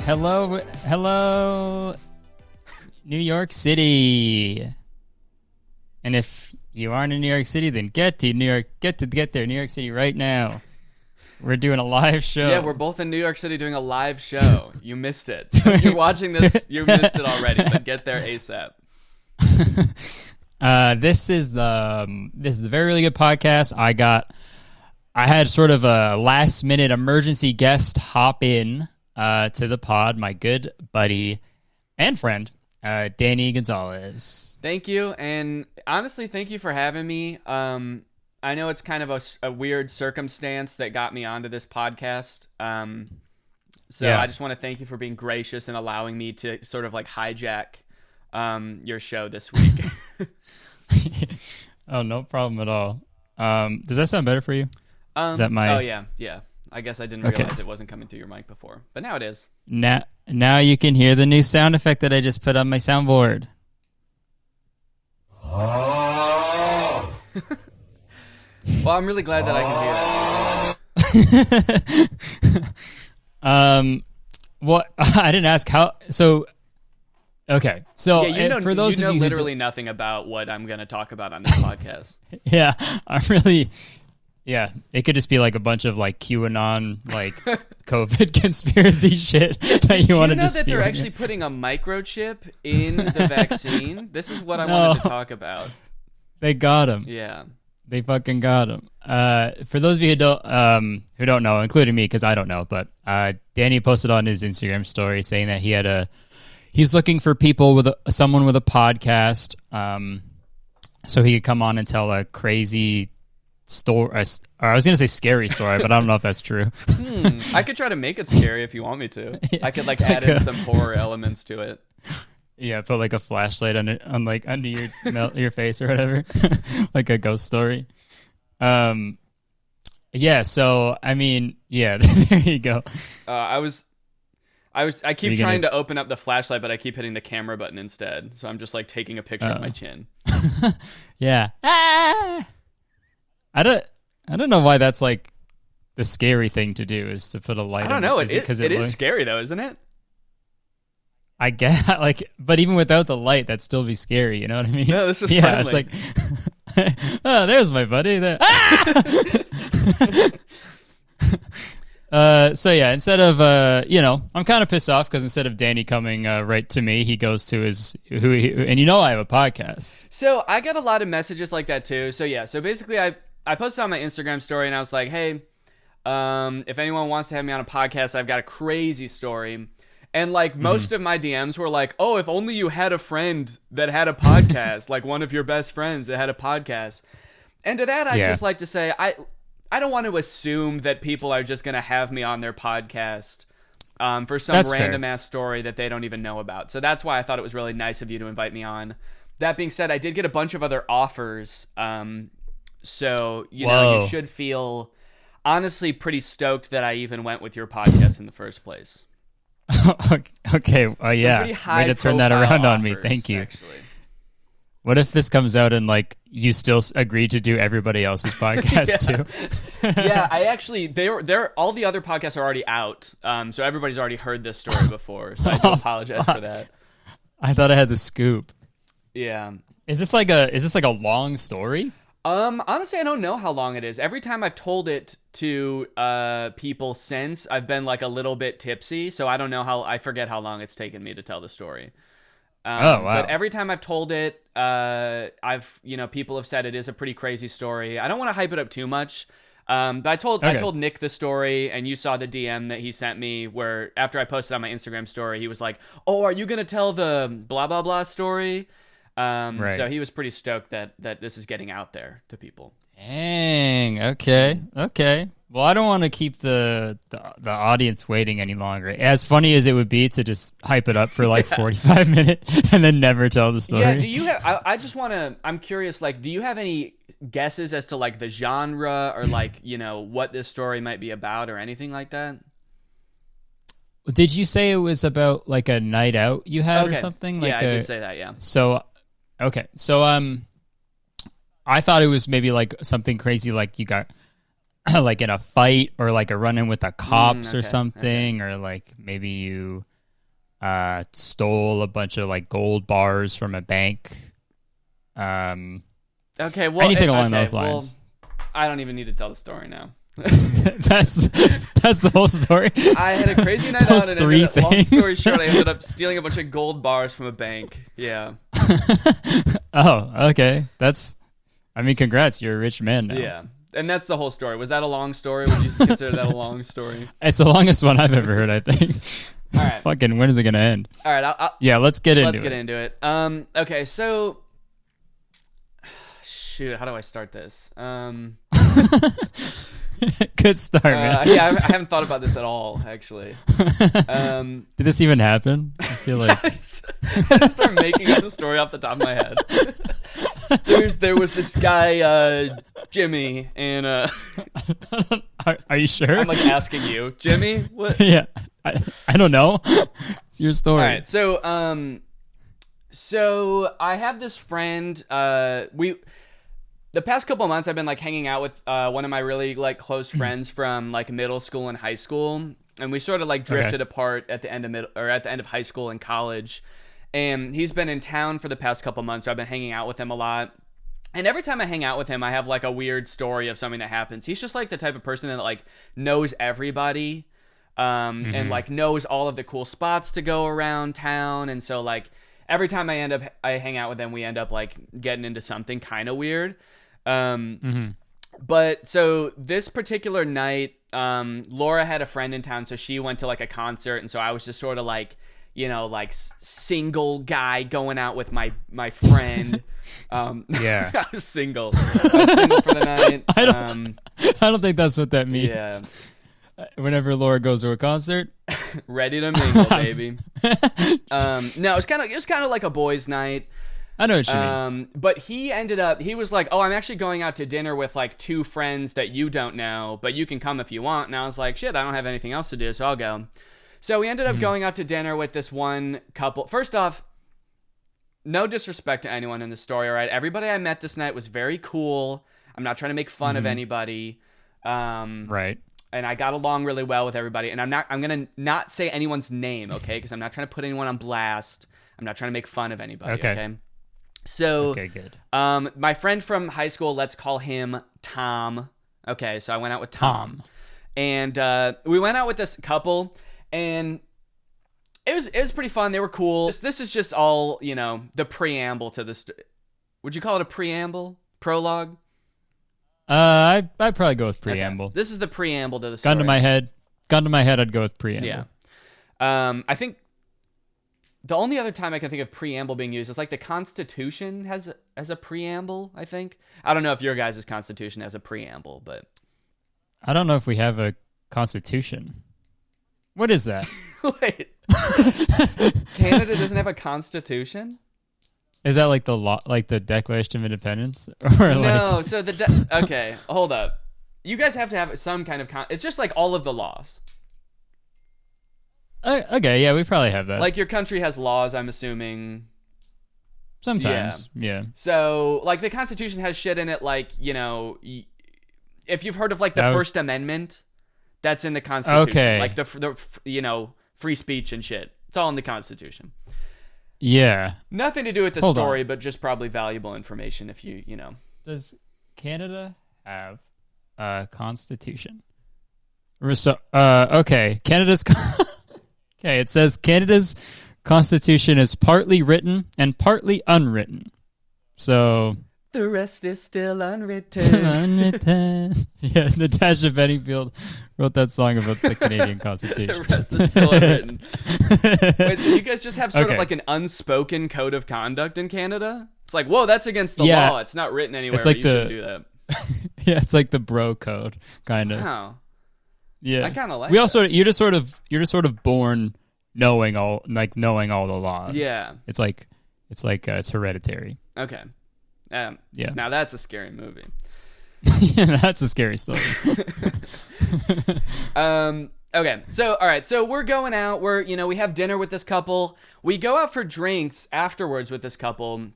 hello, New York City. And if you aren't in New York City, then get there, New York City right now. We're doing a live show. Yeah, we're both in New York City doing a live show. You missed it. If you're watching this, you missed it already, but get there ASAP. This is the very really good podcast. I had sort of a last minute emergency guest hop in to the pod, my good buddy and friend, Danny Gonzalez. Thank you, and honestly, thank you for having me. I know it's kind of a weird circumstance that got me onto this podcast. I just want to thank you for being gracious and allowing me to sort of like hijack your show this week. Oh, no problem at all. Does that sound better for you? Is that my... Oh, yeah. I guess I didn't realize it wasn't coming through your mic before, but now it is. Now you can hear the new sound effect that I just put on my soundboard. Oh. Well, I'm really glad that I can hear that. What I didn't ask how. So, okay. So yeah, for those of you literally nothing about what I'm going to talk about on this podcast. Yeah, I'm really. Yeah, it could just be like a bunch of like QAnon, like COVID conspiracy shit that you want to know just. That they're actually putting a microchip in the vaccine? This is what I wanted to talk about. They got him. Yeah. They fucking got him. For those of you who don't know, including me, because I don't know, but Danny posted on his Instagram story saying that he's looking for people with someone with a podcast, so he could come on and tell a crazy story. I was gonna say scary story, but I don't know if that's true. I could try to make it scary if you want me to. I could like add in some horror elements to it. Yeah, put like a flashlight under your face or whatever, like a ghost story. Yeah. So I mean, yeah, there you go. I keep trying to open up the flashlight, but I keep hitting the camera button instead. So I'm just like taking a picture of my chin. Yeah. I don't know why that's like the scary thing to do is to put a light. I don't know. It is scary though, isn't it? I guess, like, but even without the light, that'd still be scary. You know what I mean? No, this is friendly. It's like, oh, there's my buddy. There. So yeah, instead of I'm kind of pissed off because instead of Danny coming right to me, he goes to his and I have a podcast. So I got a lot of messages like that too. So yeah, so basically I posted on my Instagram story and I was like, hey, if anyone wants to have me on a podcast, I've got a crazy story. And like most of my DMs were like, oh, if only you had a friend that had a podcast, like one of your best friends that had a podcast. And to that, I just like to say, I don't want to assume that people are just going to have me on their podcast for some random ass story that they don't even know about. So that's why I thought it was really nice of you to invite me on. That being said, I did get a bunch of other offers. So, you should feel honestly pretty stoked that I even went with your podcast in the first place. Okay. Yeah. Way to turn that around on me. Thank you. Actually. What if this comes out and like you still agree to do everybody else's podcast too? Yeah, I actually they're all the other podcasts are already out. So everybody's already heard this story before. So I do apologize for that. I thought I had the scoop. Yeah. Is this like a long story? Honestly, I don't know how long it is. Every time I've told it to people since, I've been like a little bit tipsy, so I don't know I forget how long it's taken me to tell the story. Oh, wow. But every time I've told it, people have said it is a pretty crazy story. I don't want to hype it up too much. But I told Nick the story, and you saw the DM that he sent me where after I posted on my Instagram story, he was like, "Oh, are you going to tell the blah, blah, blah story?" Right. So he was pretty stoked that this is getting out there to people. Dang. Okay. Well, I don't want to keep the audience waiting any longer. As funny as it would be to just hype it up for like 45 minutes and then never tell the story. Yeah. Do you have? I'm curious. Like, do you have any guesses as to like the genre or like what this story might be about or anything like that? Did you say it was about like a night out you had or something? Like I did say that. Yeah. So. Okay, so I thought it was maybe like something crazy, like you got like in a fight or like a run-in with the cops or okay, something, or like maybe you stole a bunch of like gold bars from a bank. Okay, well, anything along those lines. Well, I don't even need to tell the story now. that's the whole story. I had a crazy night Those out, and three long story things. short, I ended up stealing a bunch of gold bars from a bank. Yeah. Oh, okay. Congrats. You're a rich man now. Yeah. And that's the whole story. Was that a long story? Would you consider that a long story? It's the longest one I've ever heard, I think. All right. Fucking, when is it going to end? All right. Yeah, let's get into it. Let's get into it. Okay, so... Shoot, how do I start this? Good start, man. Yeah, I haven't thought about this at all, actually. Did this even happen? I feel like... I just start making up the story off the top of my head. There was this guy, Jimmy, and... Are you sure? I'm like asking you. Jimmy? What? Yeah. I don't know. It's your story. All right, so I have this friend, the past couple of months I've been like hanging out with one of my really like close friends from like middle school and high school, and we sort of like drifted apart at the end of high school and college. And he's been in town for the past couple of months, so I've been hanging out with him a lot. And every time I hang out with him, I have like a weird story of something that happens. He's just like the type of person that like knows everybody, and like knows all of the cool spots to go around town. And so like every time I hang out with him, we end up like getting into something kind of weird. But so this particular night, Laura had a friend in town, so she went to like a concert, and so I was just sort of like, you know, like single guy going out with my friend. Yeah. I was single. I was single for the night. I don't think that's what that means. Yeah. Whenever Laura goes to a concert, ready to mingle, baby. No, it was kind of like a boys' night. I know what you mean. But he was like, oh, I'm actually going out to dinner with like two friends that you don't know, but you can come if you want. And I was like, shit, I don't have anything else to do, so I'll go. So we ended up going out to dinner with this one couple. First off, no disrespect to anyone in the story, all right? Everybody I met this night was very cool. I'm not trying to make fun of anybody. Right. And I got along really well with everybody. And I'm going to not say anyone's name, okay? Because I'm not trying to put anyone on blast. I'm not trying to make fun of anybody, okay? So, okay, good. My friend from high school, let's call him Tom. Okay, so I went out with Tom. And we went out with this couple, and it was pretty fun. They were cool. This is just all, you know, the preamble to this. Would you call it a preamble? Prologue? I'd probably go with preamble. Okay. This is the preamble to the story. Gun to my head, I'd go with preamble. Yeah. I think the only other time I can think of preamble being used is like the Constitution has a preamble, I think. I don't know if your guys' Constitution has a preamble, but... I don't know if we have a Constitution. What is that? Wait. Canada doesn't have a Constitution? Is that like the law, like the Declaration of Independence? Or no, like... so okay, hold up. You guys have to have some kind of... It's just like all of the laws. Okay, yeah, we probably have that. Like your country has laws, I'm assuming. Sometimes, yeah. So, like the Constitution has shit in it, like, you know, if you've heard of like the First Amendment, that's in the Constitution. Okay. Like the you know, free speech and shit. It's all in the Constitution. Yeah. Nothing to do with the story, but just probably valuable information if you know. Does Canada have a Constitution? Okay, Canada's... Okay, it says Canada's Constitution is partly written and partly unwritten. So... The rest is still unwritten. Unwritten. Yeah, Natasha Bedingfield wrote that song about the Canadian Constitution. The rest is still unwritten. Wait, so you guys just have sort of like an unspoken code of conduct in Canada? It's like, whoa, that's against the law. It's not written anywhere. It's like you shouldn't do that. Yeah, it's like the bro code, kind of. Wow. Yeah, I kind of like. You're just sort of born knowing all the laws. Yeah, it's it's hereditary. Okay. Yeah. Now that's a scary movie. Yeah, that's a scary story. Okay. So all right. So we're going out. We have dinner with this couple. We go out for drinks afterwards with this couple.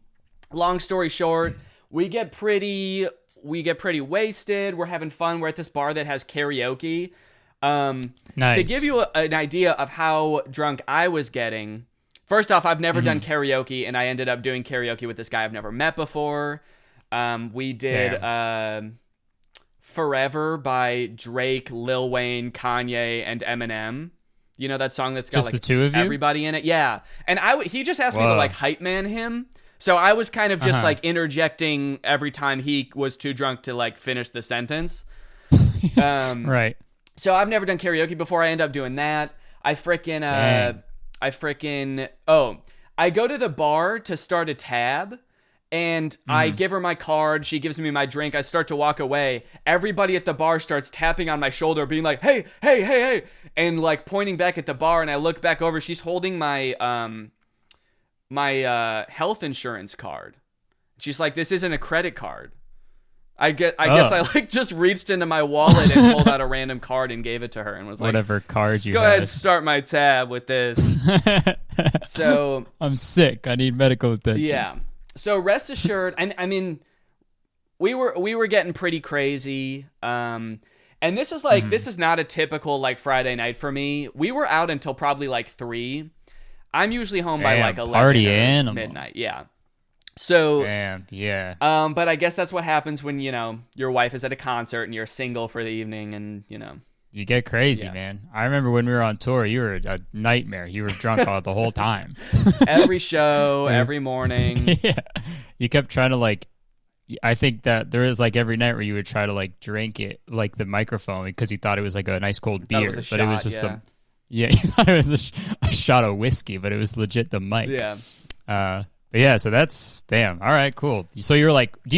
Long story short, we get pretty we get pretty wasted. We're having fun. We're at this bar that has karaoke. Nice. To give you an idea of how drunk I was getting, first off, I've never done karaoke, and I ended up doing karaoke with this guy I've never met before. We did Forever by Drake, Lil Wayne, Kanye, and Eminem. You know that song that's got just like the two of you? everybody in it? Yeah. And he just asked me to like hype man him. So I was kind of just like interjecting every time he was too drunk to like finish the sentence. Right. So I've never done karaoke before. I end up doing that. I go to the bar to start a tab, and I give her my card. She gives me my drink. I start to walk away. Everybody at the bar starts tapping on my shoulder, being like, hey, hey, hey, hey, and like pointing back at the bar. And I look back over. She's holding my health insurance card. She's like, this isn't a credit card. I guess I like just reached into my wallet and pulled out a random card and gave it to her and was like, whatever card you go had. ahead and start my tab with this. So I'm sick. I need medical attention. yeah. So rest assured, and I mean, we were getting pretty crazy. And this is like this is not a typical like Friday night for me. We were out until probably like 3. I'm usually home by like 11 party or animal. midnight. Yeah. So, yeah. but I guess that's what happens when, you know, your wife is at a concert and you're single for the evening and, you know. You get crazy, man. I remember when we were on tour, you were a nightmare. You were drunk all the whole time. Every show, every morning. Yeah. You kept trying to like, I think that there is like every night where you would try to like drink it, like the microphone, because you thought it was like a nice cold beer. It was a it was just you thought it was a shot of whiskey, but it was legit the mic. Yeah. But yeah, so that's damn. All right, cool. So you're like, but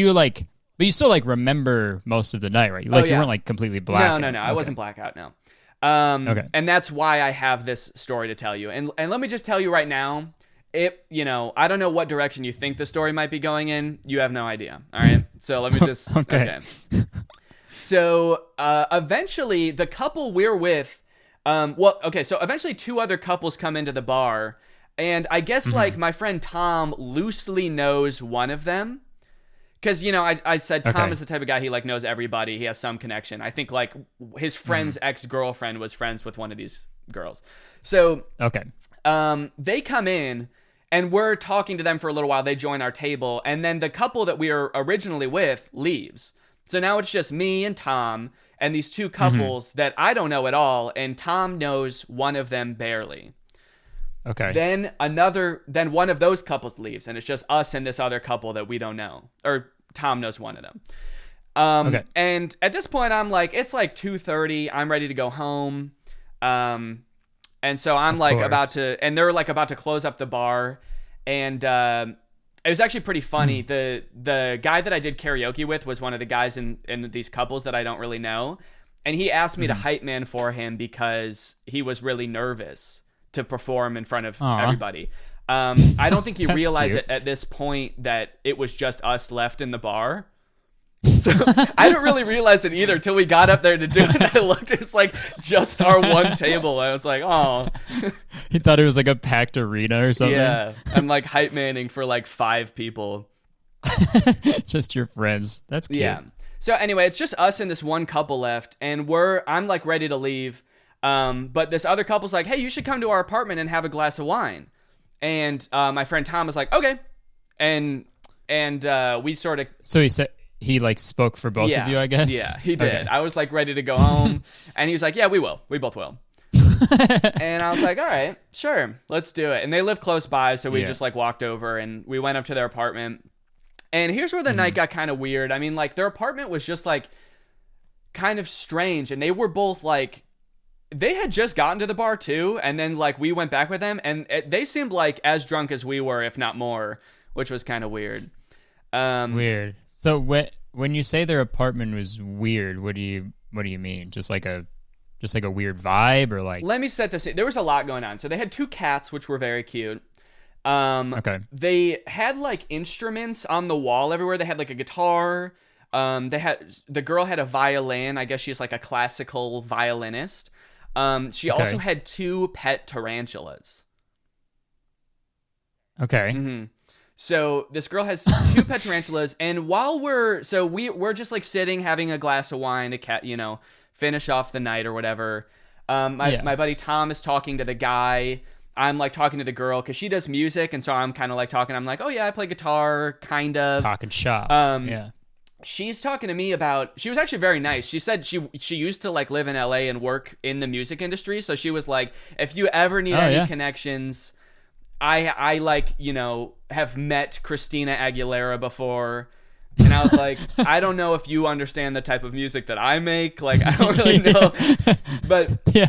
you still like remember most of the night, right? Like you weren't like completely black. No. I wasn't blackout. No. Okay. And that's why I have this story to tell you. And let me just tell you right now, I don't know what direction you think the story might be going in. You have no idea. All right. So let me just. Okay. So eventually, the couple we're with, so eventually 2 other couples come into the bar. And I guess, like, my friend Tom loosely knows one of them. Because, you know, I said Tom is the type of guy, he, like, knows everybody. He has some connection. I think, like, his friend's ex-girlfriend was friends with one of these girls. So, they come in, and we're talking to them for a little while. They join our table. And then the couple that we were originally with leaves. So now it's just me and Tom and these 2 couples that I don't know at all. And Tom knows one of them barely. Okay. Then one of those couples leaves, and it's just us and this other couple that we don't know. Or Tom knows one of them. And at this point, I'm like, it's like 2:30. I'm ready to go home. And so I'm like and they're like about to close up the bar. And it was actually pretty funny. The guy that I did karaoke with was one of the guys in these couples that I don't really know. And he asked me to hype man for him because he was really nervous to perform in front of everybody. I don't think he realized it at this point that it was just us left in the bar. So I didn't really realize it either till we got up there to do it. I looked, it's like just our one table. I was like, oh. He thought it was like a packed arena or something. Yeah, I'm like hype manning for like 5 people. Just your friends. That's cute. Yeah. So anyway, it's just us and this one couple left, and I'm like ready to leave. But this other couple's like, hey, you should come to our apartment and have a glass of wine. And my friend Tom was like, okay. And we sort of... So he like spoke for both of you, I guess? Yeah, he did. Okay. I was like ready to go home. And he was like, yeah, we will. We both will. And I was like, all right, sure, let's do it. And they live close by, so we just like walked over and we went up to their apartment. And here's where the night got kind of weird. I mean, like their apartment was just like kind of strange. And they were both like... They had just gotten to the bar too, and then like we went back with them, and they seemed like as drunk as we were, if not more, which was kind of weird. Weird. So when you say their apartment was weird, what do you mean? Just like a weird vibe, or like? Let me set this. There was a lot going on. So they had 2 cats, which were very cute. They had like instruments on the wall everywhere. They had like a guitar. The girl had a violin. I guess she's like a classical violinist. She also had 2 pet tarantulas. Okay. So this girl has two pet tarantulas, and while we're just like sitting having a glass of wine to finish off the night or whatever. My buddy Tom is talking to the guy. I'm like talking to the girl because she does music, and so I'm kind of like talking. I'm like, oh yeah, I play guitar, kind of talking shop. Yeah. She's talking to me about. She was actually very nice. She said she used to like live in LA and work in the music industry. So she was like, if you ever need any connections, I like have met Christina Aguilera before. And I was like, I don't know if you understand the type of music that I make. Like, I don't really know. But yeah,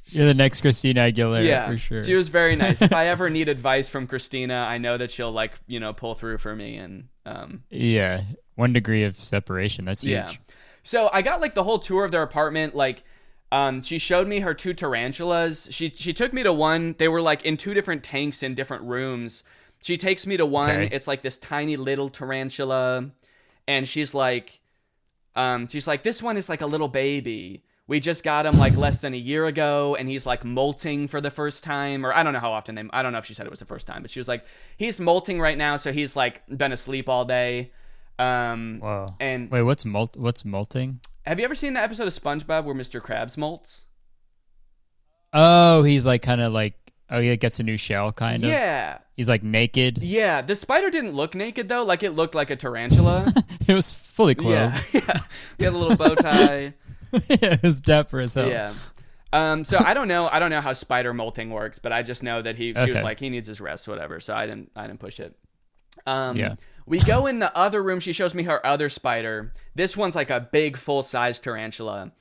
you're the next Christina Aguilera for sure. She was very nice. If I ever need advice from Christina, I know that she'll like, pull through for me. And 1 degree of separation. That's huge. Yeah. So I got like the whole tour of their apartment. Like, she showed me her two tarantulas. She took me to one. They were like in two different tanks in different rooms. She takes me to one. Okay. It's like this tiny little tarantula. And she's like, this one is like a little baby. We just got him like less than a year ago, and he's like molting for the first time. Or I don't know how often. I don't know if she said it was the first time, but she was like, he's molting right now, so he's like been asleep all day. Whoa. And wait, what's molting? Have you ever seen the episode of SpongeBob where Mr. Krabs molts? Oh, he's like kind of like. Oh, he gets a new shell, kind of? Yeah. He's like naked? Yeah. The spider didn't look naked, though. Like, it looked like a tarantula. It was fully clothed. Yeah. He had a little bow tie. Yeah, it was dapper as hell. Yeah. So I don't know how spider molting works, but I just know that she was like, he needs his rest, whatever. So I didn't push it. We go in the other room. She shows me her other spider. This one's like a big, full-size tarantula.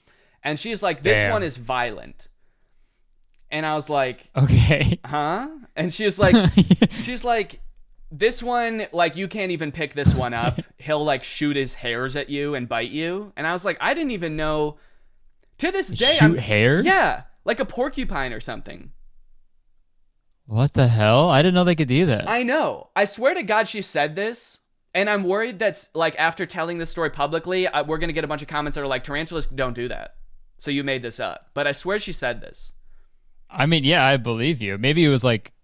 And she's like, this one is violent. And I was like, okay. Huh? And she was like, this one, like, you can't even pick this one up. He'll like shoot his hairs at you and bite you. And I was like, I didn't even know. To this day, shoot hairs? Yeah, like a porcupine or something. What the hell? I didn't know they could do that. I know. I swear to God, she said this. And I'm worried that, like, after telling this story publicly, we're going to get a bunch of comments that are like, tarantulas don't do that. So you made this up. But I swear she said this. I mean, yeah, I believe you. Maybe it was like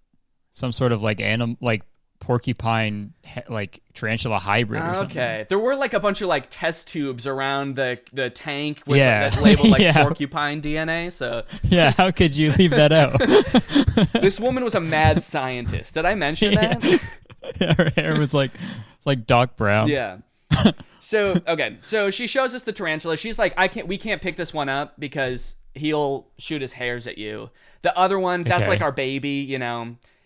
some sort of like animal, like porcupine, like tarantula hybrid or something. Okay. There were like a bunch of like test tubes around the tank with that labeled like porcupine DNA. So yeah, how could you leave that out? This woman was a mad scientist. Did I mention that? Yeah, her hair was like Doc Brown. Yeah. So she shows us the tarantula. She's like, we can't pick this one up because he'll shoot his hairs at you. The other one, that's like our baby,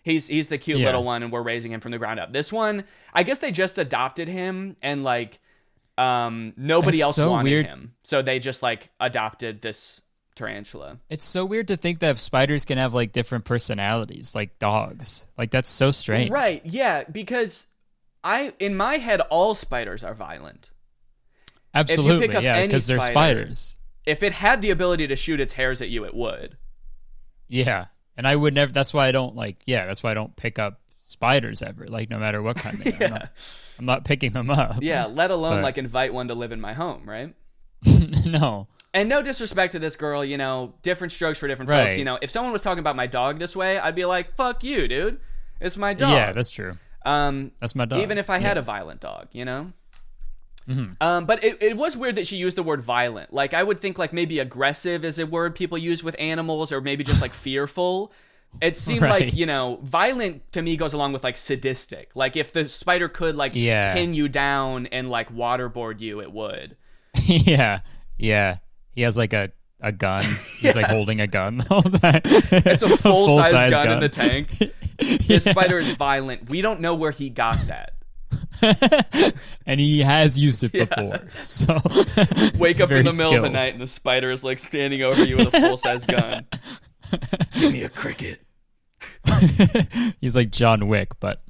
He's the cute little one, and we're raising him from the ground up. This one, I guess they just adopted him, and like nobody else wanted him, so they just like adopted this tarantula. It's so weird to think that spiders can have like different personalities, like dogs. Like that's so strange. Right? Yeah, because in my head, all spiders are violent. Absolutely, yeah, because they're spiders. If it had the ability to shoot its hairs at you, it would. Yeah. And I would never, that's why I don't pick up spiders ever, like no matter what kind they are. I'm not picking them up. Yeah, let alone like invite one to live in my home, right? No. And no disrespect to this girl, different strokes for different folks. If someone was talking about my dog this way, I'd be like, fuck you, dude. It's my dog. Yeah, that's true. That's my dog. Even if I had a violent dog, Mm-hmm. But it was weird that she used the word violent. Like, I would think like maybe aggressive is a word people use with animals, or maybe just like fearful. It seemed like, violent to me goes along with like sadistic. Like if the spider could like pin you down and like waterboard you, it would. Yeah. He has like a gun. He's like holding a gun all the time. It's a full-size gun in the tank. This spider is violent. We don't know where he got that. And he has used it before, so wake up in the middle of the night and the spider is like standing over you with a full-size gun. Give me a cricket. He's like John Wick, but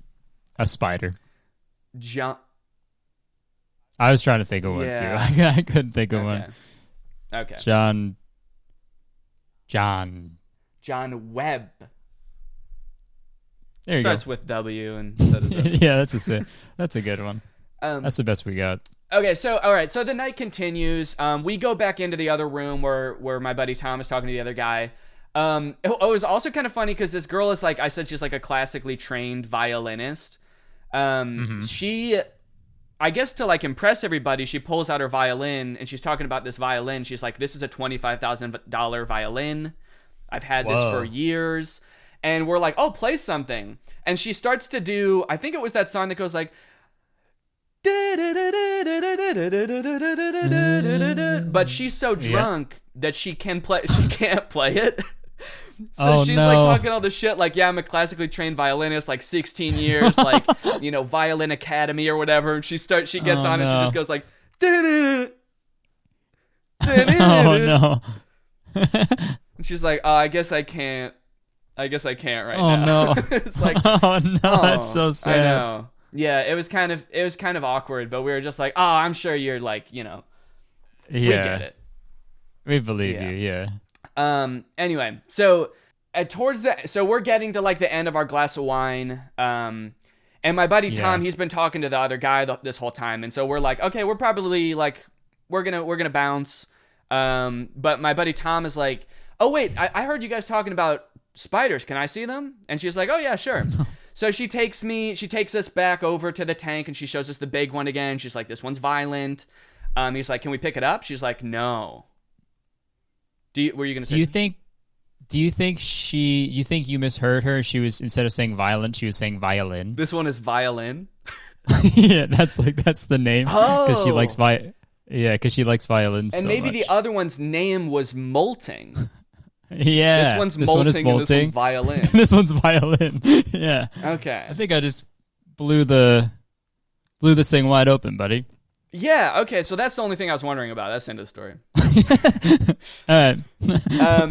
a spider. I was trying to think of one too. I couldn't think of one. Okay. John Webb. There Starts you go. with W and yeah, that's a good one. That's the best we got. Okay, so all right, so the night continues. We go back into the other room where my buddy Tom is talking to the other guy. It was also kind of funny because this girl is like, I said, she's like a classically trained violinist. She, I guess to like impress everybody, she pulls out her violin and she's talking about this violin. She's like, this is a $25,000 violin. I've had this for years. And we're like, oh, play something. And she starts to do, I think it was that song that goes like, but she's so drunk that she can't play it. So she's like talking all this shit like, yeah, I'm a classically trained violinist, like 16 years, like, you know, violin academy or whatever. And she gets on and she just goes like, oh no. And she's like, oh, I guess I can't right now. Oh no. It's like, oh no, that's so sad. I know. Yeah, it was kind of awkward, but we were just like, oh, I'm sure you're like, you know, we get it. We believe you, yeah. Anyway, so so we're getting to like the end of our glass of wine. And my buddy Tom, he's been talking to the other guy this whole time, and so we're like, okay, we're probably like, we're gonna bounce. But my buddy Tom is like, oh wait, I heard you guys talking about spiders. Can I see them? And she's like, oh yeah, sure. So she takes us back over to the tank and she shows us the big one again. She's like, this one's violent. He's like, can we pick it up? She's like, no. Were you gonna say? Do you think you misheard her? She was, instead of saying violent, she was saying violin. This one is violin. Yeah, that's the name. Because she likes because she likes violins. And so maybe much. the other one's name was molting. Yeah, this one's molting and this one's violin. This one's violin. Yeah. Okay. I think I just blew this thing wide open, buddy. Yeah. Okay. So that's the only thing I was wondering about. That's the end of the story. All right.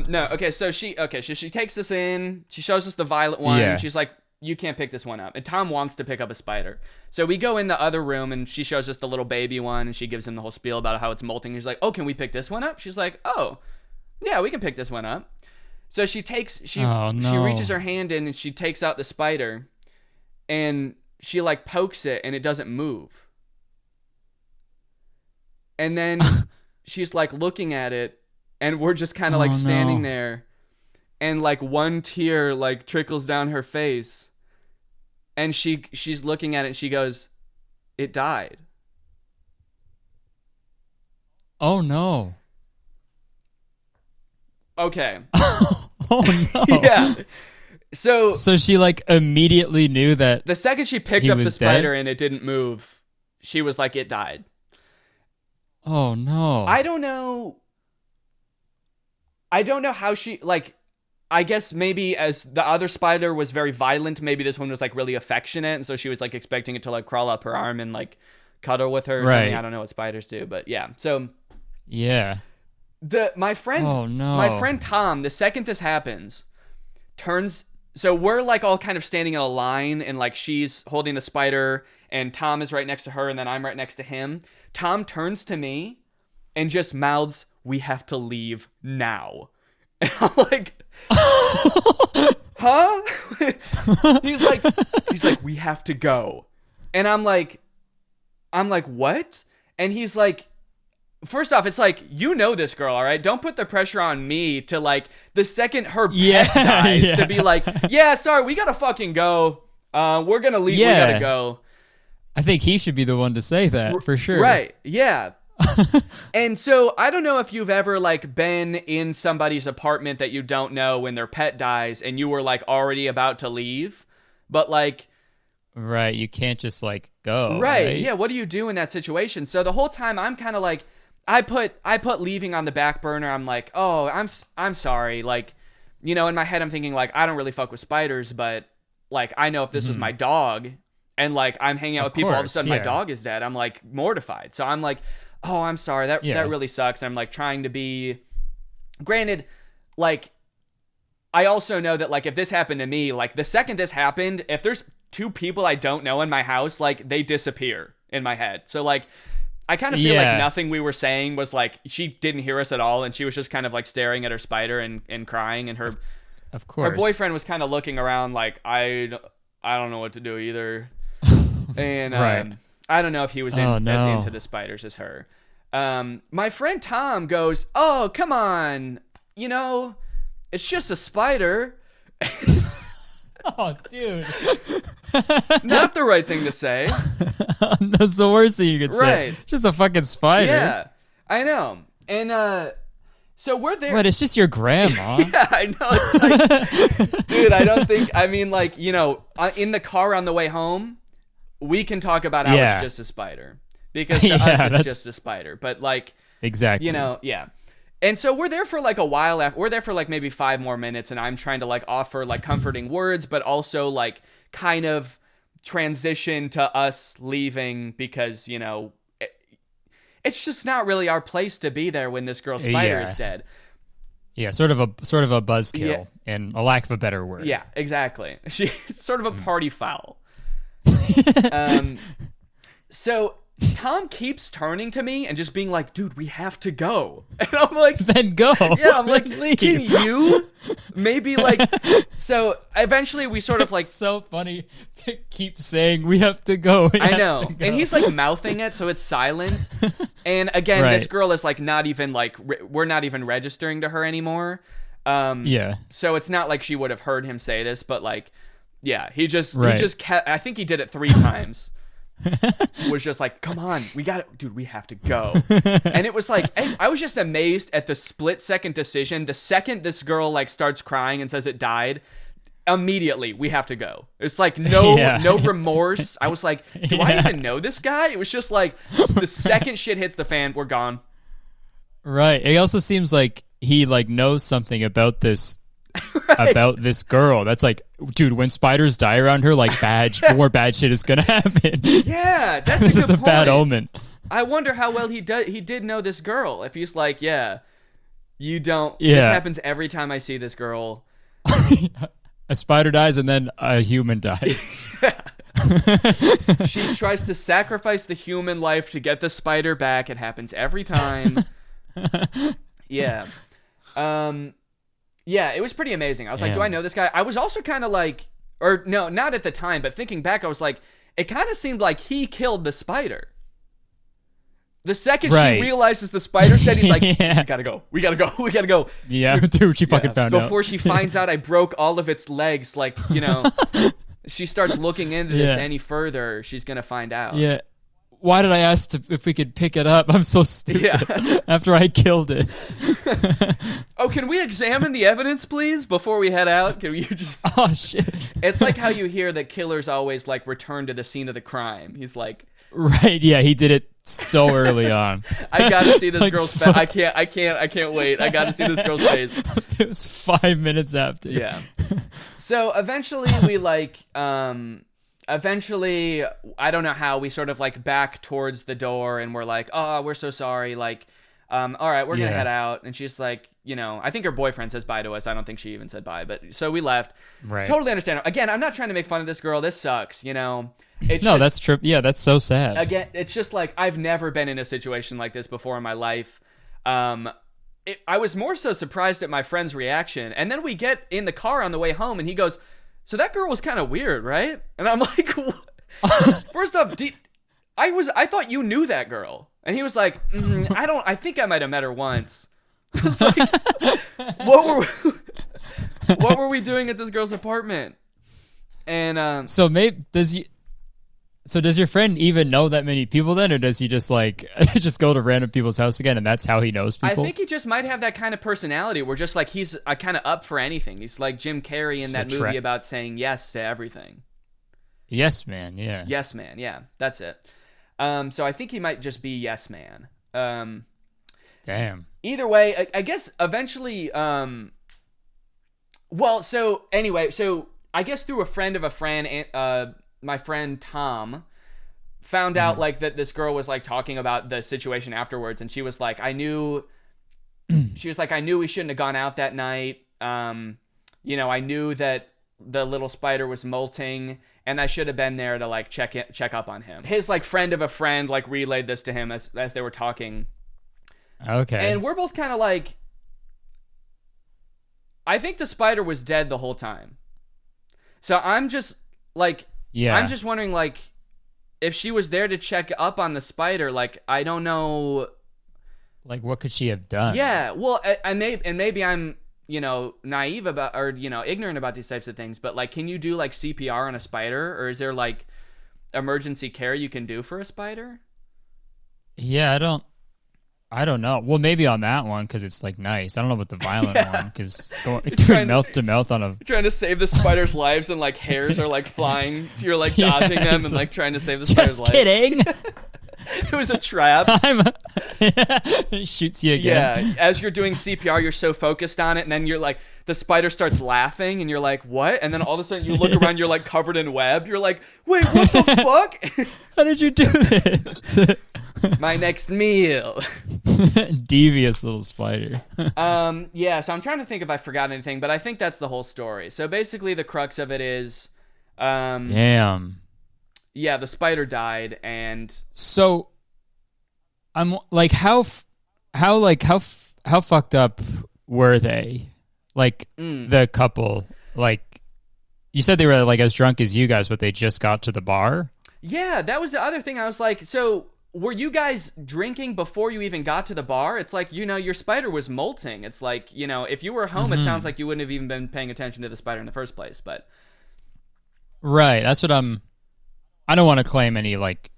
No. Okay. So she takes us in. She shows us the violet one. Yeah. She's like, you can't pick this one up. And Tom wants to pick up a spider. So we go in the other room and she shows us the little baby one and she gives him the whole spiel about how it's molting. He's like, oh, can we pick this one up? She's like, oh, yeah, we can pick this one up. So she reaches her hand in and she takes out the spider and she like pokes it and it doesn't move. And then she's like looking at it and we're just kind of like standing there and like one tear like trickles down her face and she's looking at it and she goes, it died. Oh no. Okay. Oh no. Yeah. So she like immediately knew that the second she picked up the spider and it didn't move, she was like, it died. Oh no. I don't know how she, like, I guess maybe as the other spider was very violent, maybe this one was like really affectionate, and so she was like expecting it to like crawl up her arm and like cuddle with her or something. I don't know what spiders do, but yeah. So yeah. My friend Tom, the second this happens, so we're like all kind of standing in a line and like she's holding the spider and Tom is right next to her and then I'm right next to him. Tom turns to me and just mouths, we have to leave now. And I'm like, huh? He's like, we have to go. And I'm like, what? And he's like, first off, it's like, you know this girl, all right? Don't put the pressure on me to like, the second her pet dies, to be like, yeah, sorry, we gotta fucking go. We're gonna leave, we gotta go. I think he should be the one to say that, for sure. Right, yeah. And so, I don't know if you've ever like been in somebody's apartment that you don't know when their pet dies and you were like already about to leave, but like... Right, you can't just like go. Right, yeah, what do you do in that situation? So the whole time I'm kind of like, I put leaving on the back burner. I'm like, oh, I'm sorry. Like, you know, in my head I'm thinking like, I don't really fuck with spiders, but like, I know if this was my dog and like I'm hanging out with people, all of a sudden my dog is dead, I'm like mortified. So I'm like, oh, I'm sorry. That really sucks. And I'm like trying to be, granted, like, I also know that like if this happened to me, like the second this happened, if there's two people I don't know in my house, like they disappear in my head. So like, I kind of feel like nothing we were saying was like, she didn't hear us at all. And she was just kind of like staring at her spider and crying. And her boyfriend was kind of looking around like, I don't know what to do either. And I don't know if he was as into the spiders as her. My friend Tom goes, oh, come on. You know, it's just a spider. Oh, dude. Not the right thing to say. That's the worst thing you could say. Right. Just a fucking spider. Yeah, I know. And so we're there. What? It's just your grandma. Yeah, I know. It's like, dude, I don't think. I mean, like, you know, in the car on the way home, we can talk about how it's just a spider because to us it's just a spider. But like, exactly. You know, yeah. And so we're there for like a while. We're there for like maybe 5 more minutes, and I'm trying to like offer like comforting words, but also like kind of transition to us leaving because, you know, it's just not really our place to be there when this girl spider is dead. Yeah, sort of a buzzkill, and a lack of a better word. Yeah, exactly. She's sort of a party foul. So Tom keeps turning to me and just being like, dude, we have to go. And I'm like, then go. Yeah, I'm like, can you maybe like, so eventually we sort of like. It's so funny to keep saying we have to go. I know. And he's like mouthing it, so it's silent. And again, this girl is like not even like, we're not even registering to her anymore. So it's not like she would have heard him say this, but like, yeah, he just kept, I think he did it 3 times. Was just like, come on, we got it, dude, we have to go. And it was like, I was just amazed at the split-second decision. The second this girl like starts crying and says it died, immediately we have to go. It's like no remorse. I was like, do I even know this guy? It was just like the second shit hits the fan, we're gone. Right. It also seems like he like knows something about this. Right. About this girl. That's like, dude, when spiders die around her, like more bad shit is gonna happen. Yeah, that's this a is good a point. bad omen. I wonder how well he did know this girl. If he's like, you don't. This happens every time I see this girl. A spider dies and then a human dies. She tries to sacrifice the human life to get the spider back. It happens every time. Yeah. Yeah, it was pretty amazing. I was like, do I know this guy? I was also kind of like, or no, not at the time, but thinking back, I was like, it kind of seemed like he killed the spider. The second she realizes the spider's dead, he's like, we gotta go. We gotta go. We gotta go. Yeah, dude, she fucking found out. Before she finds out I broke all of its legs, like, you know, she starts looking into this any further, she's gonna find out. Yeah. Why did I ask if we could pick it up? I'm so stupid. After I killed it. Oh, can we examine the evidence, please, before we head out? Can you just? Oh shit! It's like how you hear that killers always like return to the scene of the crime. He's like, right? Yeah, he did it so early on. I gotta see this girl's face. I can't wait. I gotta see this girl's face. It was 5 minutes after. Yeah. So eventually we like Eventually, I don't know how, we sort of like back towards the door and we're like, oh, we're so sorry. Like, all right, we're going to head out. And she's like, you know, I think her boyfriend says bye to us. I don't think she even said bye. But so we left. Right. Totally understand. Again, I'm not trying to make fun of this girl. This sucks, you know. It's no, that's true. Yeah, that's so sad. Again, it's just like, I've never been in a situation like this before in my life. I was more so surprised at my friend's reaction. And then we get in the car on the way home and he goes, so that girl was kind of weird, right? And I'm like, first off, I thought you knew that girl. And he was like, I think I might have met her once. I was like, what were we doing at this girl's apartment? And so maybe does your friend even know that many people then, or does he just like just go to random people's house again, and that's how he knows people? I think he just might have that kind of personality where just like he's kind of up for anything. He's like Jim Carrey in that movie about saying yes to everything. Yes, man. Yeah. Yes, man. Yeah, that's it. So I think he might just be yes, man. Damn. Either way, I guess eventually. Well, so anyway, so I guess through a friend of a friend, my friend Tom found out like that this girl was like talking about the situation afterwards, and she was like, I knew we shouldn't have gone out that night. You know, I knew that the little spider was molting and I should have been there to like check up on him. His like friend of a friend like relayed this to him as they were talking. Okay. And we're both kind of like, I think the spider was dead the whole time. So I'm just like, I'm just wondering, like, if she was there to check up on the spider, like, I don't know. Like, what could she have done? Yeah, well, maybe I'm naive about, or ignorant about these types of things, but like, can you do like CPR on a spider, or is there like emergency care you can do for a spider? Yeah, I don't know. Well, maybe on that one because it's like nice. I don't know about the violent one because doing mouth to mouth on a trying to save the spider's lives and like hairs are like flying. You're like dodging them and like trying to save the spider's life. Just kidding. It was a trap. He shoots you again. Yeah, as you're doing CPR, you're so focused on it, and then you're like, the spider starts laughing, and you're like, what? And then all of a sudden you look around, you're like covered in web. You're like, wait, what the fuck? How did you do this? My next meal. Devious little spider. Yeah, so I'm trying to think if I forgot anything, but I think that's the whole story. So basically the crux of it is damn. Yeah, the spider died, and so I'm like, how fucked up were they? Like the couple, like you said they were like as drunk as you guys, but they just got to the bar. Yeah, that was the other thing. I was like, so were you guys drinking before you even got to the bar? It's like, your spider was molting. It's like, if you were home, it sounds like you wouldn't have even been paying attention to the spider in the first place. But right, that's what I don't want to claim any like,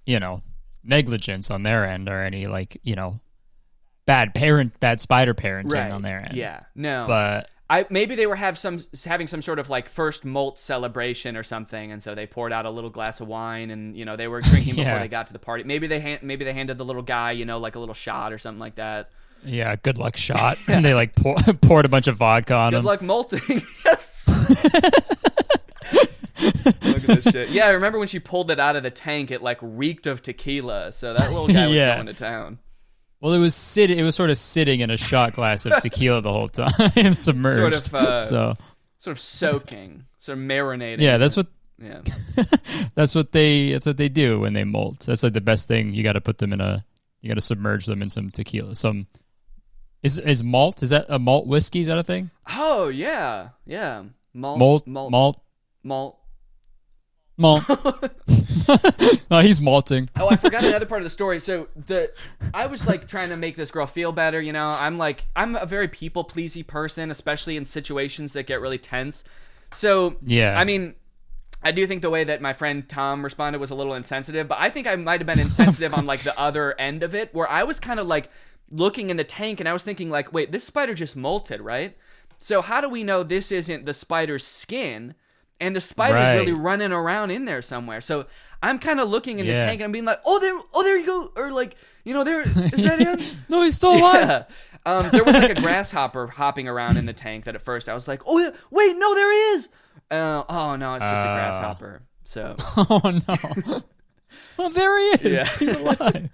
negligence on their end or any like, bad spider parenting on their end. Yeah, no. But maybe they were having some sort of like first molt celebration or something, and so they poured out a little glass of wine, and they were drinking before they got to the party. Maybe they handed the little guy like a little shot or something like that. Yeah, good luck shot. And they like poured a bunch of vodka on him. Good luck molting. Yes. Look at this shit. Yeah, I remember when she pulled it out of the tank, it like reeked of tequila. So that little guy was going to town. Well, it was sort of sitting in a shot glass of tequila the whole time, submerged. Sort of soaking, sort of marinating. Yeah, that's what. Yeah, that's what they do when they molt. That's like the best thing. You got to put them you got to submerge them in some tequila. Is malt? Is that a malt whiskey? Is that a thing? Oh yeah. Malt. Oh, he's malting. Oh, I forgot another part of the story. So I was like trying to make this girl feel better. I'm a very people pleasy person, especially in situations that get really tense. So yeah, I mean, I do think the way that my friend Tom responded was a little insensitive, but I think I might have been insensitive on like the other end of it, where I was kind of like looking in the tank and I was thinking like, wait, this spider just molted, right? So how do we know this isn't the spider's skin? And the spider's really running around in there somewhere. So I'm kind of looking in the tank and I'm being like, oh, there you go. Or like, there, is that him? No, he's still alive. Yeah. There was like a grasshopper hopping around in the tank that at first I was like, oh, wait, no, there he is. Oh, no, it's just a grasshopper. So. Oh, no. Well, there he is. Yeah. He's alive.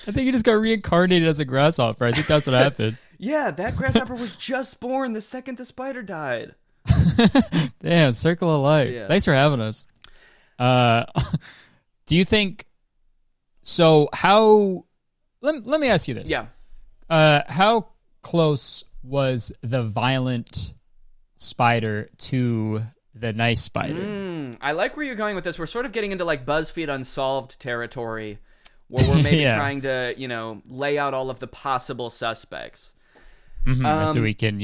I think he just got reincarnated as a grasshopper. I think that's what happened. Yeah, that grasshopper was just born the second the spider died. Damn, circle of life. Yeah. Thanks for having us. Do you think so? Let me ask you this. Yeah. How close was the violent spider to the nice spider? I like where you're going with this. We're sort of getting into like BuzzFeed Unsolved territory, where we're maybe trying to lay out all of the possible suspects. So we can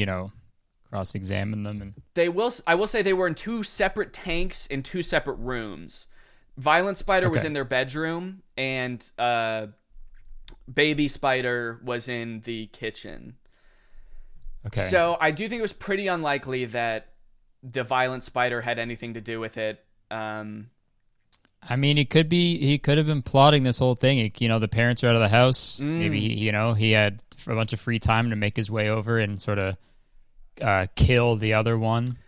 cross-examine them. And I will say they were in two separate tanks in two separate rooms. Violent Spider was in their bedroom, and Baby Spider was in the kitchen. Okay. So I do think it was pretty unlikely that the Violent Spider had anything to do with it. I mean, he could have been plotting this whole thing. The parents are out of the house. Maybe he had a bunch of free time to make his way over and sort of kill the other one,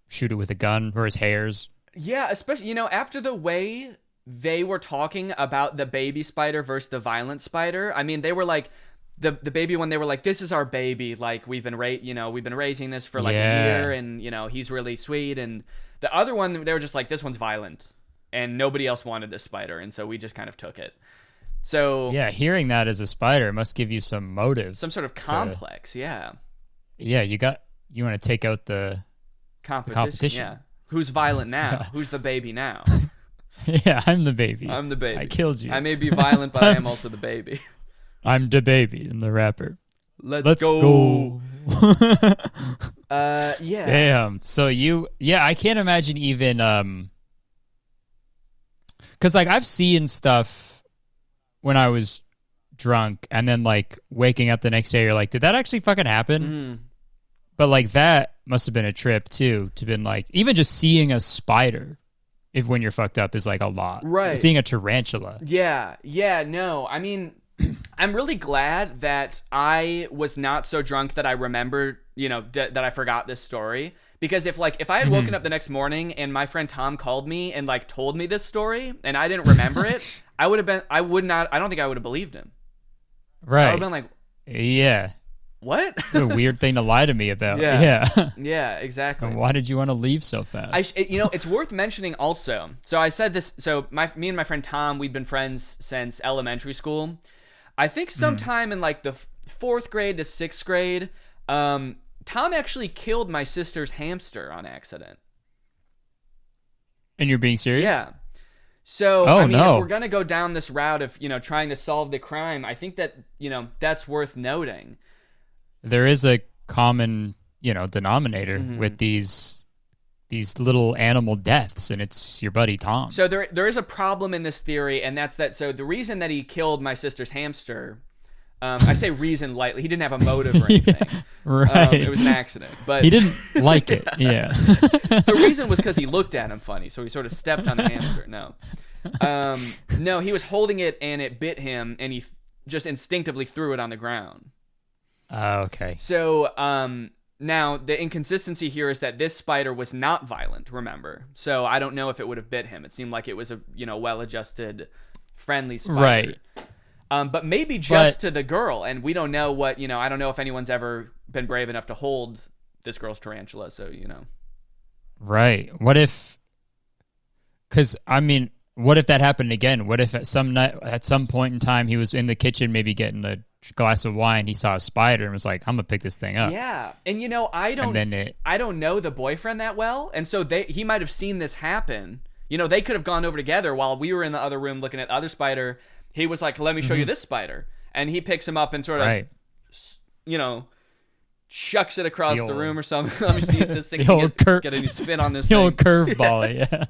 shoot it with a gun or his hairs. Yeah, especially, after the way they were talking about the baby spider versus the violent spider. I mean, they were like, the baby one, they were like, this is our baby. Like, we've been raising this for like a year, and, he's really sweet. And the other one, they were just like, this one's violent. And nobody else wanted this spider, and so we just kind of took it. So yeah, hearing that as a spider must give you some motive. Some sort of complex, yeah. Yeah, you want to take out the competition. Yeah. Who's violent now? Who's the baby now? Yeah, I'm the baby. I'm the baby. I killed you. I may be violent, but I am also the baby. I'm the baby and the rapper. Let's go. Yeah. Damn. So I can't imagine even because like I've seen stuff when I was drunk and then like waking up the next day, you're like, did that actually fucking happen? Mm-hmm. But like that must have been a trip too, to been like even just seeing a spider if when you're fucked up is like a lot. Right. Seeing a tarantula. Yeah. No, I mean, I'm really glad that I was not so drunk that I remember, that I forgot this story. Because if I had woken up the next morning and my friend Tom called me and like told me this story and I didn't remember it, I don't think I would have believed him. Right. I would have been like, yeah. What? What a weird thing to lie to me about. Yeah, exactly. And why did you want to leave so fast? It's worth mentioning also. So I said this. So me and my friend Tom, we've been friends since elementary school. I think sometime in like the 4th grade to 6th grade, Tom actually killed my sister's hamster on accident. And you're being serious? Yeah. So, if we're going to go down this route of, trying to solve the crime, I think that, that's worth noting. There is a common, denominator with these little animal deaths, and it's your buddy Tom. So there is a problem in this theory, and that's that. So the reason that he killed my sister's hamster, I say reason lightly. He didn't have a motive or anything. Right. It was an accident, but he didn't like it. Yeah. The reason was because he looked at him funny, so he sort of stepped on the hamster. No, he was holding it and it bit him, and he just instinctively threw it on the ground. Okay. So, now the inconsistency here is that this spider was not violent, remember? So I don't know if it would have bit him. It seemed like it was a, well-adjusted, friendly spider. Right. But maybe just to the girl. And we don't know what, I don't know if anyone's ever been brave enough to hold this girl's tarantula. So, Right. What if, what if that happened again? What if at some point in time he was in the kitchen, maybe getting a glass of wine, he saw a spider and was like, I'm gonna pick this thing up. Yeah. And I don't know the boyfriend that well, and so he might have seen this happen. They could have gone over together while we were in the other room looking at the other spider. He was like, let me show you this spider, and he picks him up and sort of chucks it across the room or something. Let me see if this thing can get any spin on this the thing. old curveball.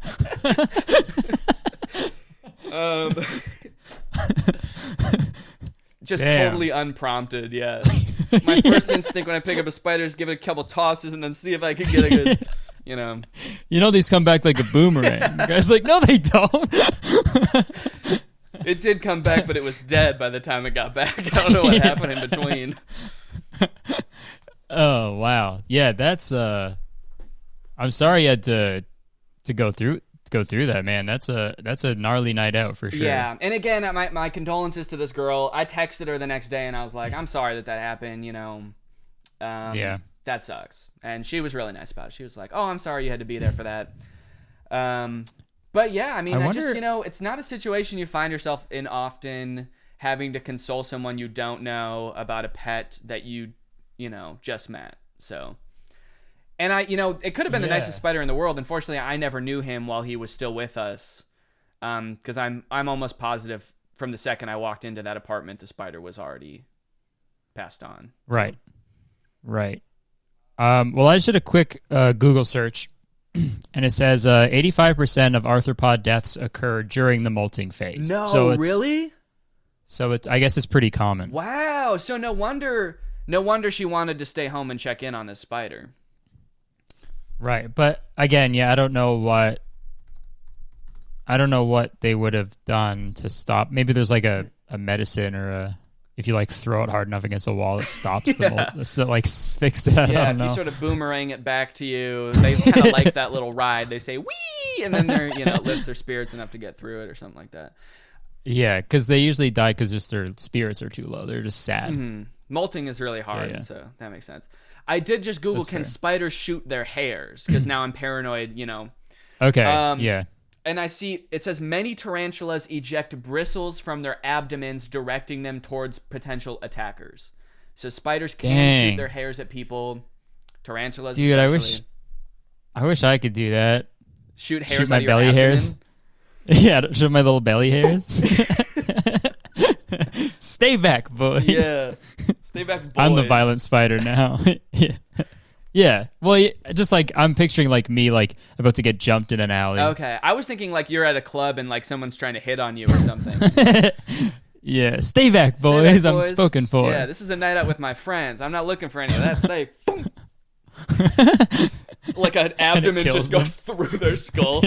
Just Damn. totally unprompted, yeah. My first instinct when I pick up a spider is give it a couple tosses and then see if I can get a good, these come back like a boomerang. The guy's like, no, they don't. It did come back, but it was dead by the time it got back. I don't know what happened in between. Oh, wow. Yeah, that's, I'm sorry you had to go through that, man. That's a gnarly night out for sure. Yeah, and again, my condolences to this girl. I texted her the next day and I was like, I'm sorry that happened. Yeah, that sucks. And she was really nice about it. She was like, oh, I'm sorry you had to be there for that. But yeah, it's not a situation you find yourself in often, having to console someone you don't know about a pet that you just met. So. And it could have been the nicest spider in the world. Unfortunately, I never knew him while he was still with us. Because I'm almost positive from the second I walked into that apartment, the spider was already passed on. Right. Right. Well, I just did a quick Google search, and it says 85% of arthropod deaths occur during the molting phase. No, so really? So I guess it's pretty common. Wow. So no wonder she wanted to stay home and check in on this spider. Right, but again, I don't know what they would have done to stop. Maybe there's like a medicine or if you throw it hard enough against a wall, it stops the mold. It's fixed it. Yeah, if you sort of boomerang it back to you, they kind of like that little ride. They say wee, and then they're it lifts their spirits enough to get through it or something like that. Yeah, because they usually die because just their spirits are too low. They're just sad. Mm-hmm. Molting is really hard, so that makes sense. I did just Google, can spiders shoot their hairs? Because now I'm paranoid, Okay, yeah. And I see, it says many tarantulas eject bristles from their abdomens, directing them towards potential attackers. So spiders can shoot their hairs at people. Tarantulas, dude, I wish I could do that. Shoot hairs my out of your belly abdomen? hairs. Yeah, shoot my little belly hairs. Stay back, boys. Yeah. Stay back, boys. I'm the violent spider now. Yeah. Yeah. Well, just like I'm picturing like me like about to get jumped in an alley. Okay. I was thinking like you're at a club and like someone's trying to hit on you or something. Yeah. Stay back, boys. I'm spoken for. Yeah, this is a night out with my friends. I'm not looking for any of that today. Boom. Like an abdomen just goes through their skull.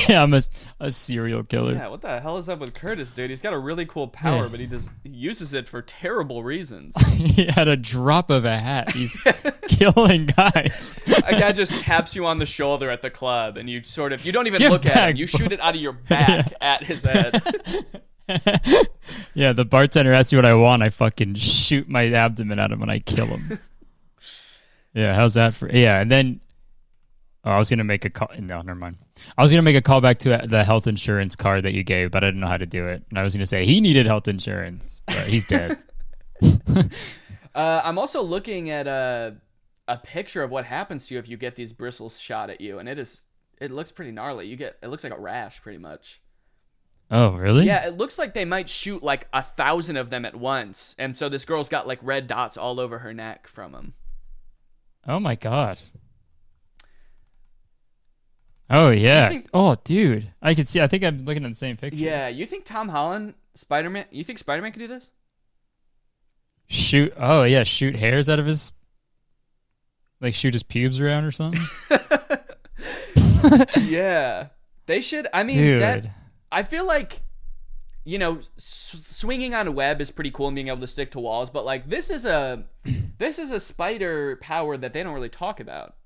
Yeah, I'm a serial killer. Yeah, what the hell is up with Curtis, dude? He's got a really cool power, but he uses it for terrible reasons. He had a drop of a hat. He's killing guys. A guy just taps you on the shoulder at the club, and you don't even look at him. You shoot it out of your back at his head. Yeah, the bartender asks you what I want. I fucking shoot my abdomen at him and I kill him. Yeah, how's that for? Yeah, and then I was gonna make a call. No, never mind. I was gonna make a call back to the health insurance card that you gave, but I didn't know how to do it. And I was gonna say he needed health insurance, but he's dead. I'm also looking at a picture of what happens to you if you get these bristles shot at you, and it looks pretty gnarly. It looks like a rash, pretty much. Oh, really? Yeah, it looks like they might shoot like 1,000 of them at once, and so this girl's got like red dots all over her neck from them. Oh my god. Oh yeah. Oh dude, I can see. I think I'm looking at the same picture. Yeah, you think Tom Holland, Spider-Man? You think Spider-Man could do this? Shoot. Oh yeah, shoot hairs out of his. Like shoot his pubes around or something. Yeah, they should. I mean, dude. I feel like, you know, swinging on a web is pretty cool and being able to stick to walls, but like this is a spider power that they don't really talk about.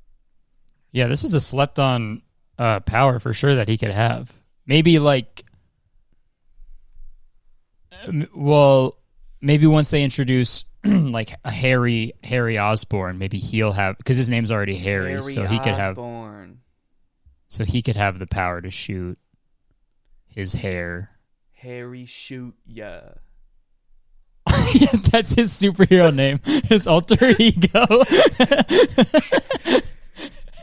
Yeah, this is a slept on power for sure that he could have. Maybe like, well, maybe once they introduce like a Harry Osborn, maybe he'll have, because his name's already Harry, so he could have. So he could have the power to shoot his hair. Harry shoot ya. Yeah, that's his superhero name. His alter ego.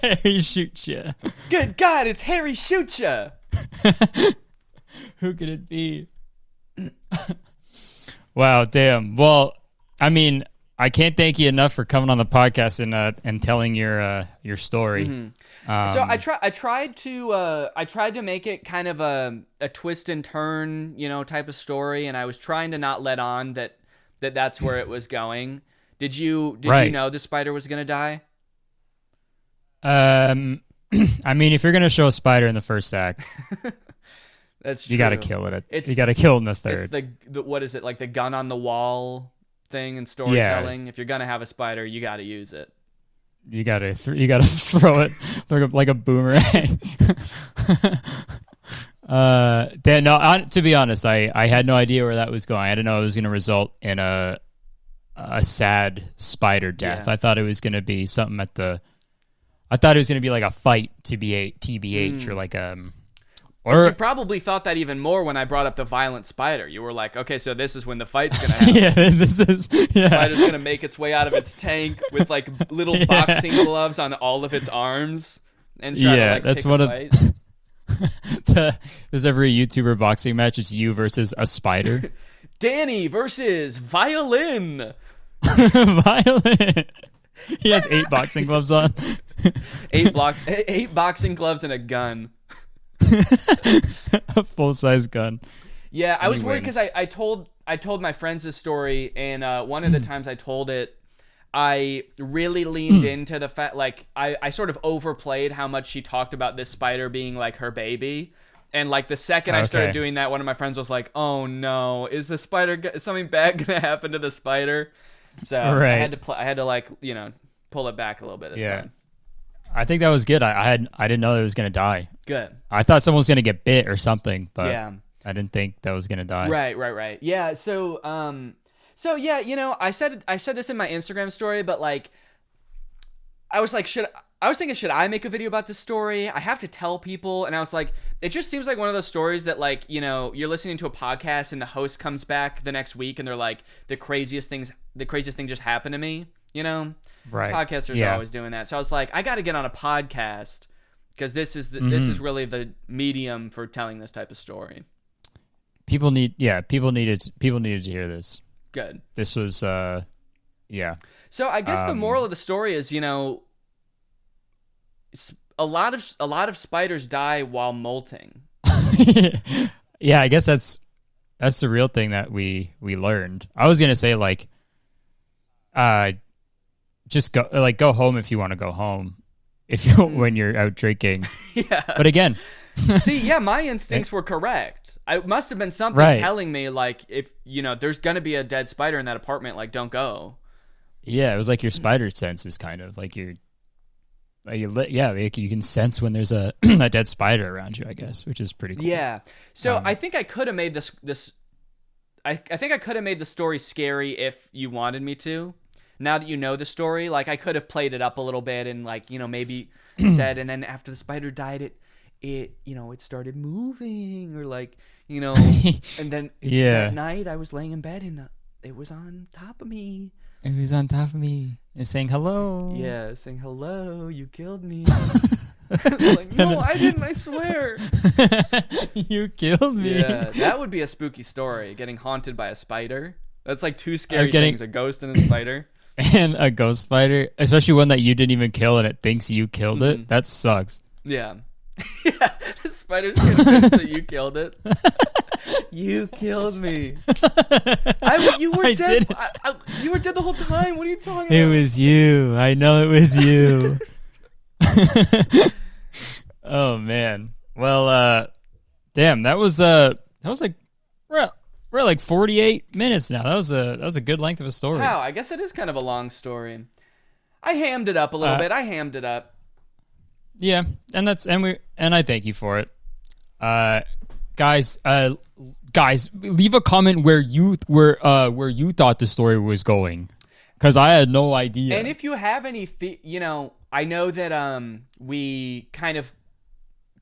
Harry shoot ya. Good God, it's Harry shoot ya. Who could it be? Wow, damn. Well, I mean, I can't thank you enough for coming on the podcast and telling your story. Mm-hmm. So I tried to make it kind of a twist and turn, you know, type of story, and I was trying to not let on that's where it was going. Did you know the spider was gonna die? I mean, if you're gonna show a spider in the first act, that's true. You gotta kill it. You gotta kill it in the third. It's the what is it, like the gun on the wall thing in storytelling? Yeah. If you're gonna have a spider, you gotta use it. You gotta throw it like a boomerang. To be honest, I had no idea where that was going. I didn't know it was going to result in a sad spider death. Yeah. I thought it was going to be something I thought it was going to be like a fight TBH or like Or you probably thought that even more when I brought up the violent spider. You were like, okay, so this is when the fight's going to happen. Spider's going to make its way out of its tank with like little boxing gloves on all of its arms and try to like that's pick a fight. There's every YouTuber boxing match. It's you versus a spider. Danny versus violin. Violin. He has 8 boxing gloves on. 8 boxing gloves and a gun. A full-size gun. Yeah, I was worried because I told my friends this story, and one of the times I told it, I really leaned into the fact, like, I sort of overplayed how much she talked about this spider being like her baby. And like the second I started doing that, one of my friends was like, "Oh no, is something bad gonna happen to the spider?" So I had to like, you know, pull it back a little bit. Time. I think that was good. I didn't know it was gonna die. Good. I thought someone was gonna get bit or something, but yeah. I didn't think that was gonna die. Right. Yeah. So yeah, you know, I said this in my Instagram story, but like, I was thinking, should I make a video about this story? I have to tell people, and I was like, it just seems like one of those stories that, like, you know, you're listening to a podcast and the host comes back the next week and they're like, the craziest thing just happened to me, you know? Right. Podcasters are always doing that. So I was like, I got to get on a podcast because this is really the medium for telling this type of story. People needed to hear this. Good. This was, yeah. So I guess the moral of the story is, you know, a lot of spiders die while molting. Yeah, I guess that's the real thing that we learned. I was gonna say like, just go home if you want to go home, if you when you're out drinking. Yeah. But again, see, yeah, my instincts were correct. I must have been something telling me like, if you know, there's gonna be a dead spider in that apartment, like don't go. Yeah, it was like your spider sense is kind of like you can sense when there's a a dead spider around you, I guess, which is pretty cool. Yeah. So I think I could have made this. I think I could have made the story scary if you wanted me to. Now that you know the story, like I could have played it up a little bit and like, you know, maybe said, and then after the spider died, it you know, it started moving, or like, you know, and then that night I was laying in bed and it was on top of me. It was on top of me and saying hello. Yeah, saying hello. You killed me. Like, no, I didn't. I swear. You killed me. Yeah, that would be a spooky story. Getting haunted by a spider. That's like two scary things: a ghost and a spider. And a ghost spider, especially one that you didn't even kill and it thinks you killed it. That sucks. Yeah. Yeah, the spider's convinced that you killed it. You killed me. You were dead. You were dead the whole time. What are you talking about? It was you. I know it was you. Oh man. Well, damn. That was like we're at like 48 minutes now. That was a good length of a story. Wow. I guess it is kind of a long story. I hammed it up a little bit. I hammed it up. Yeah, and I thank you for it. Guys, leave a comment where you thought the story was going, because I had no idea. And if you have any, you know, I know that we kind of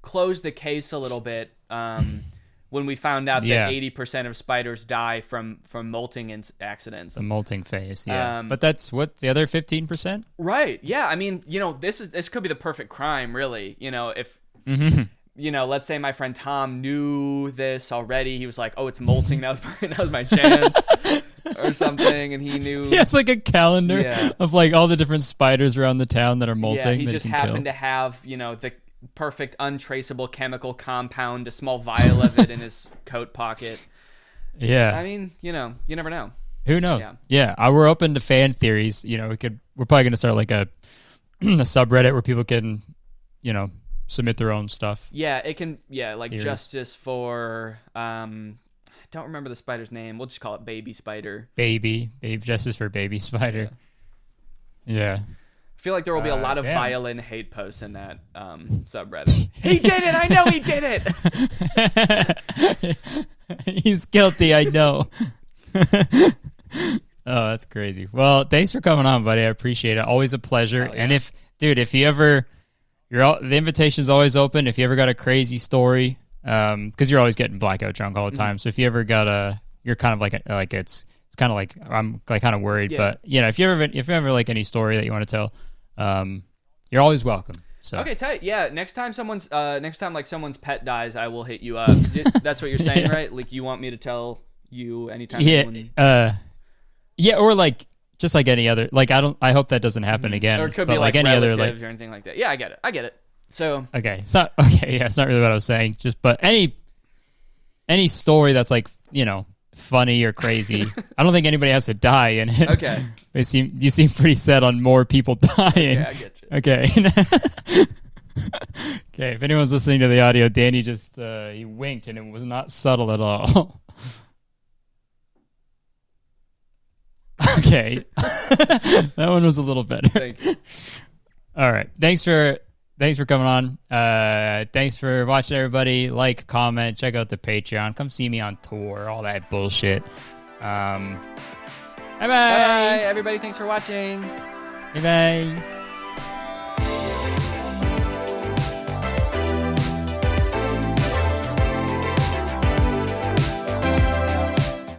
closed the case a little bit when we found out that 80% of spiders die from molting accidents. The molting phase, yeah. But that's what the other 15%? Right. Yeah. I mean, you know, this could be the perfect crime, really. You know, if you know, let's say my friend Tom knew this already, he was like, "Oh, it's molting. That was my chance," or something, and he knew. He has like a calendar of like all the different spiders around the town that are molting. Yeah, he just happened to have, you know, the perfect untraceable chemical compound, a small vial of it in his coat pocket. Yeah. I mean, you know, you never know. Who knows? Yeah. We're open to fan theories. You know, we're probably going to start like a subreddit where people can, you know, submit their own stuff. Yeah, it can. Yeah, like theories. Justice for, I don't remember the spider's name. We'll just call it Baby Spider. Baby Justice for Baby Spider. Yeah. I feel like there will be a lot of violin hate posts in that subreddit. He did it! I know he did it! He's guilty, I know. Oh, that's crazy. Well, thanks for coming on, buddy. I appreciate it. Always a pleasure. Oh, yeah. And if you ever, the invitation's always open. If you ever got a crazy story, because you're always getting blackout drunk all the time. So if you ever got you're kind of like it's kind of like, I'm like kind of worried. But you know, if you ever like any story that you want to tell, you're always welcome. So okay, tight. Yeah, next time like someone's pet dies, I will hit you up. That's what you're saying, right? Like you want me to tell you anytime. Yeah, or like just like any other. Like I hope that doesn't happen again. Or it could be like any other like or anything like that. Yeah, I get it. So okay, it's not okay. Yeah, it's not really what I was saying. But any story that's like, you know, funny or crazy. I don't think anybody has to die in it. Okay. You seem pretty set on more people dying. Yeah, I get you. Okay. Okay, if anyone's listening to the audio, Danny just he winked and it was not subtle at all. Okay. That one was a little better. Thank you. All right. Thanks for coming on. Thanks for watching, everybody. Like, comment, check out the Patreon. Come see me on tour, all that bullshit. Bye-bye. Bye, everybody. Thanks for watching. Bye-bye.